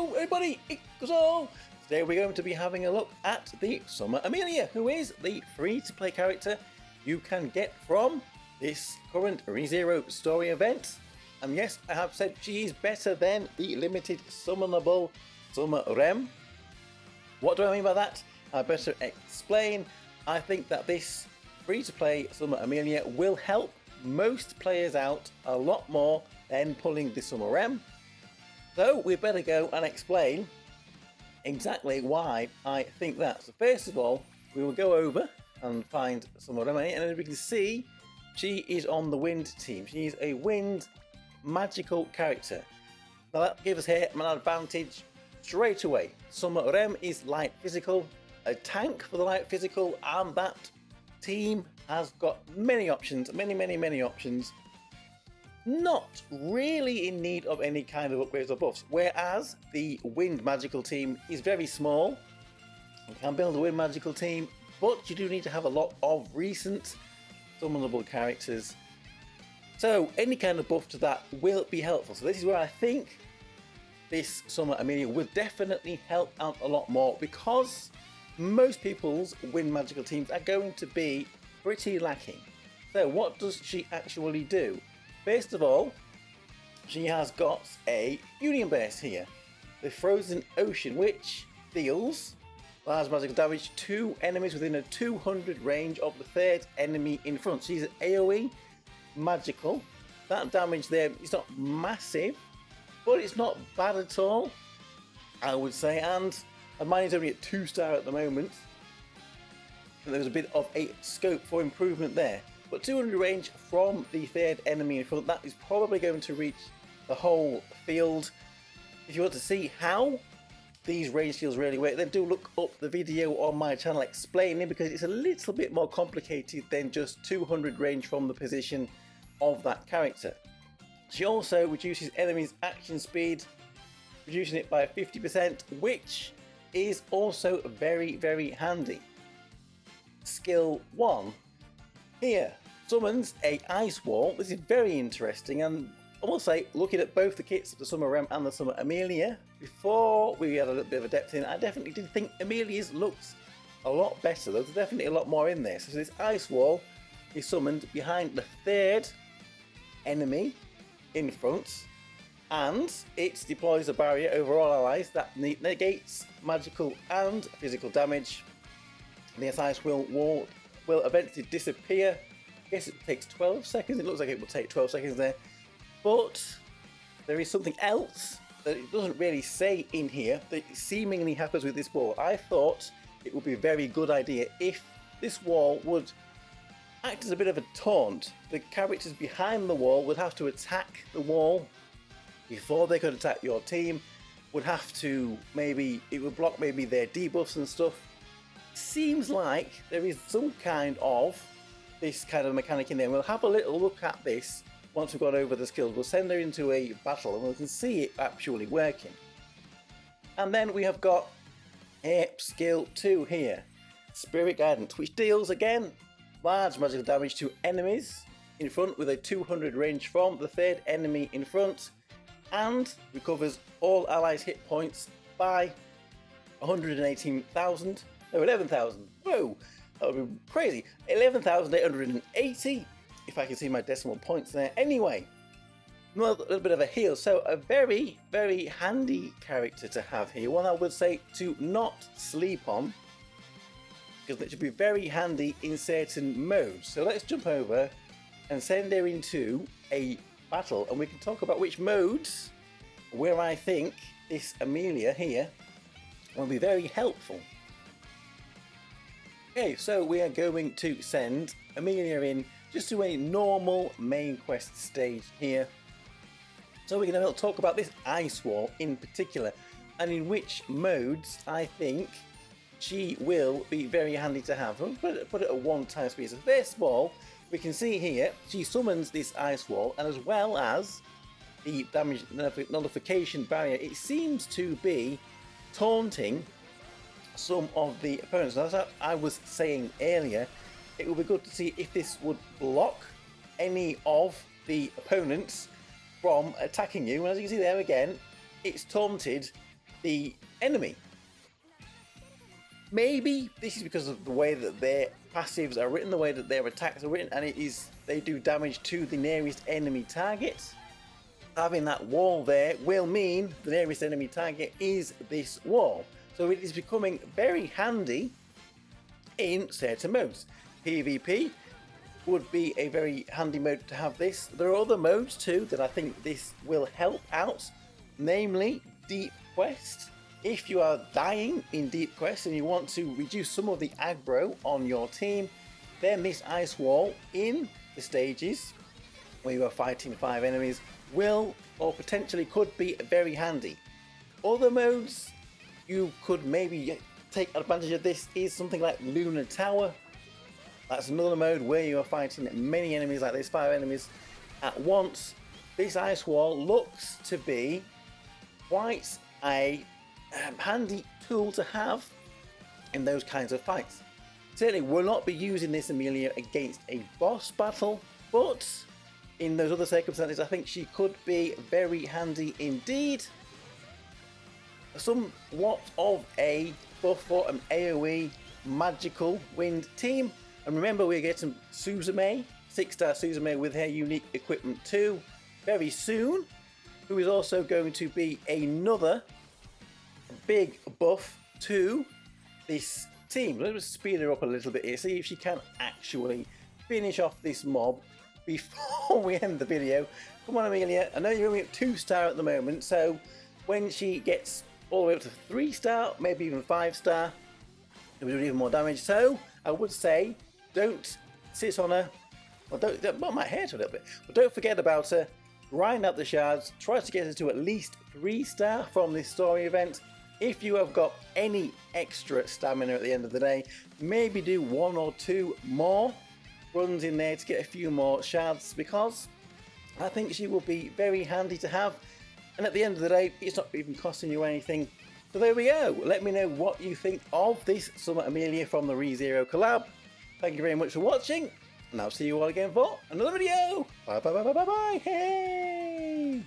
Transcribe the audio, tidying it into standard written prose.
Hello everybody, Ikuzo! Today we're going to be having a look at the Summer Emilia, who is the free-to-play character you can get from this current ReZero story event. And yes, I have said she is better than the limited summonable Summer Rem. What do I mean by that? I better explain. I think that this free-to-play Summer Emilia will help most players out a lot more than pulling the Summer Rem. So we better go and explain exactly why I think that. So first of all, we will go over and find Summer Emilia, and as we can see, she is on the wind team. She is a wind magical character. Now that gives her an advantage straight away. Summer Rem is light physical, a tank for the light physical, and that team has got many options, many options. Not really in need of any kind of upgrades or buffs, whereas the wind magical team is very small. You can build a wind magical team, but you do need to have a lot of recent summonable characters. So any kind of buff to that will be helpful. So this is where I think this Summer Emilia will definitely help out a lot more, because most people's wind magical teams are going to be pretty lacking. So what does she actually do? First of all, she has got a Union Burst here, the Frozen Ocean, which deals large magical damage to enemies within a 200 range of the third enemy in front. She's an AoE magical. That damage there is not massive, but it's not bad at all, I would say. And mine is only at 2-star at the moment. And there's a bit of a scope for improvement there. But 200 range from the third enemy in front, that is probably going to reach the whole field. If you want to see how these range skills really work, then do look up the video on my channel explaining, because it's a little bit more complicated than just 200 range from the position of that character. She also reduces enemies' action speed, reducing it by 50%, which is also very handy. Skill 1. Here, summons a ice wall. This is very interesting, and I will say, looking at both the kits of the Summer Rem and the Summer Emilia, before we had a little bit of a depth in, I definitely did think Emilia's looks a lot better. There's definitely a lot more in there. So this ice wall is summoned behind the third enemy in front, and it deploys a barrier over all allies that negates magical and physical damage. This ice wall will eventually disappear. I guess it takes 12 seconds. It looks like it will take 12 seconds there. But there is something else that it doesn't really say in here that seemingly happens with this wall. I thought it would be a very good idea if this wall would act as a bit of a taunt. The characters behind the wall would have to attack the wall before they could attack your team. Would have to, maybe, it would block maybe their debuffs and stuff. Seems like there is some kind of this kind of mechanic in there. We'll have a little look at this once we've gone over the skills. We'll send her into a battle and we can see it actually working. And then we have got skill 2 here, Spirit Guidance, which deals again large magical damage to enemies in front with a 200 range from the third enemy in front, and recovers all allies' hit points by 118,000. No, 11,000. Whoa, that would be crazy. 11,880, if I can see my decimal points there. Anyway, a little bit of a heal. So a very handy character to have here. One I would say to not sleep on, because it should be very handy in certain modes. So let's jump over and send her into a battle, and we can talk about which modes where I think this Emilia here will be very helpful. Okay, so we are going to send Emilia in just to a normal main quest stage here. So we're going to talk about this ice wall in particular, and in which modes I think she will be very handy to have. We'll put it at 1 speed. So first of all, we can see here, she summons this ice wall, and as well as the damage nullification barrier, it seems to be taunting some of the opponents. As I was saying earlier, it would be good to see if this would block any of the opponents from attacking you. And as you can see there again, it's taunted the enemy. Maybe this is because of the way that their passives are written, the way that their attacks are written, and they do damage to the nearest enemy target. Having that wall there will mean the nearest enemy target is this wall. So it is becoming very handy in certain modes. PvP would be a very handy mode to have this. There are other modes too that I think this will help out, namely Deep Quest. If you are dying in Deep Quest and you want to reduce some of the aggro on your team, then this ice wall in the stages where you are fighting 5 enemies will or potentially could be very handy. Other modes you could maybe take advantage of this is something like Lunar Tower. That's another mode where you are fighting many enemies like this, 5 enemies at once. This ice wall looks to be quite a handy tool to have in those kinds of fights. Certainly will not be using this Emilia against a boss battle, but in those other circumstances I think she could be very handy indeed. Somewhat of a buff for an AoE magical wind team. And remember, we're getting Suzume, 6-star Suzume with her unique equipment too very soon, who is also going to be another big buff to this team. Let's speed her up a little bit here, see if she can actually finish off this mob before we end the video. Come on, Emilia, I know you're only at 2-star at the moment, so when she gets all the way up to 3-star, maybe even 5-star, it will do even more damage. So I would say don't sit on her, well, don't bump my hair to a little bit, but don't forget about her. Grind out the shards, try to get her to at least 3-star from this story event. If you have got any extra stamina at the end of the day, maybe do 1 or 2 more runs in there to get a few more shards, because I think she will be very handy to have. And at the end of the day, it's not even costing you anything. So there we go. Let me know what you think of this Summer Emilia from the ReZero collab. Thank you very much for watching, and I'll see you all again for another video. Bye bye bye bye bye bye. Hey!